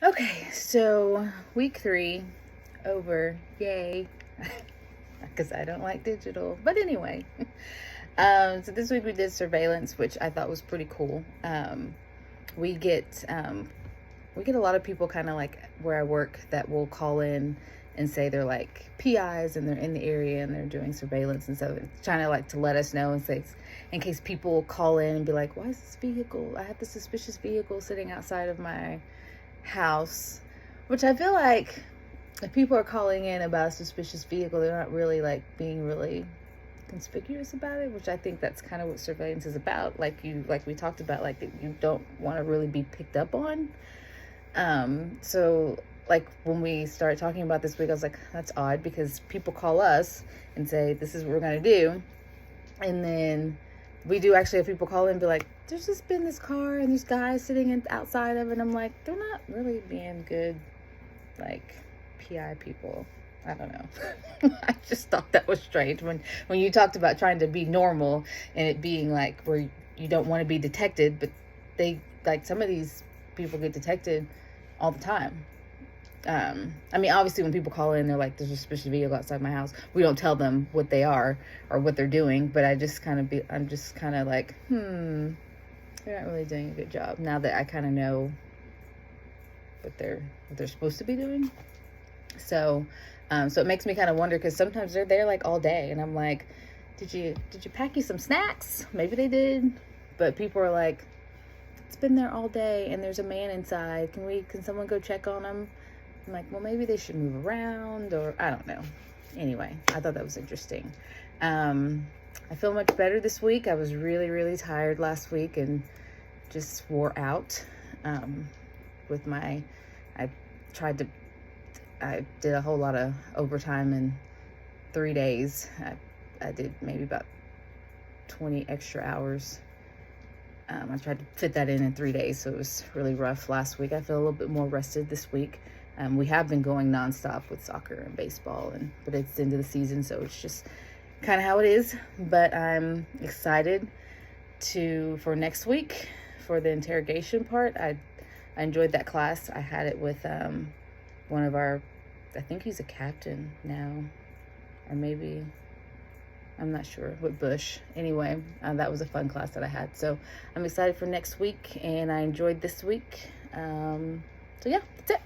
Okay, so week 3 over. Yay. Because I don't like digital. But anyway, so this week we did surveillance, which I thought was pretty cool. We get a lot of people kind of like where I work that will call in and say they're like PIs and they're in the area and they're doing surveillance, and so it's trying to like to let us know and say, in case people call in and be like, why is this vehicle, I have this suspicious vehicle sitting outside of my house. Which I feel like if people are calling in about a suspicious vehicle, they're not really like being really conspicuous about it, which I think that's kind of what surveillance is about. Like we talked about, like that you don't want to really be picked up on. So like when we started talking about this week, I was like, that's odd, because people call us and say, this is what we're going to do. And then we do actually have people call in and be like, there's just been this car and there's guys sitting outside of it. And I'm like, they're not really being good, like, PI people. I don't know. I just thought that was strange when you talked about trying to be normal and it being like where you don't want to be detected, but they, like, some of these people get detected all the time. I mean, obviously when people call in, they're like, there's a suspicious vehicle outside my house. We don't tell them what they are or what they're doing, but I'm just kind of like, they're not really doing a good job now that I kind of know what they're supposed to be doing. So it makes me kind of wonder, because sometimes they're there like all day and I'm like, did you pack you some snacks? Maybe they did, but people are like, it's been there all day and there's a man inside. Can someone go check on him? I'm like, well, maybe they should move around, or I don't know. Anyway, I thought that was interesting. I feel much better this week. I was really, really tired last week and just wore out with my, I did a whole lot of overtime in 3 days. I did maybe about 20 extra hours. I tried to fit that in 3 days, so it was really rough last week. I feel a little bit more rested this week. We have been going nonstop with soccer and baseball, but it's the end of the season, so it's just kind of how it is. But I'm excited for next week for the interrogation part. I enjoyed that class. I had it with one of our, I think he's a captain now, or maybe, I'm not sure, with Bush. Anyway, that was a fun class that I had. So I'm excited for next week, and I enjoyed this week. So yeah, that's it.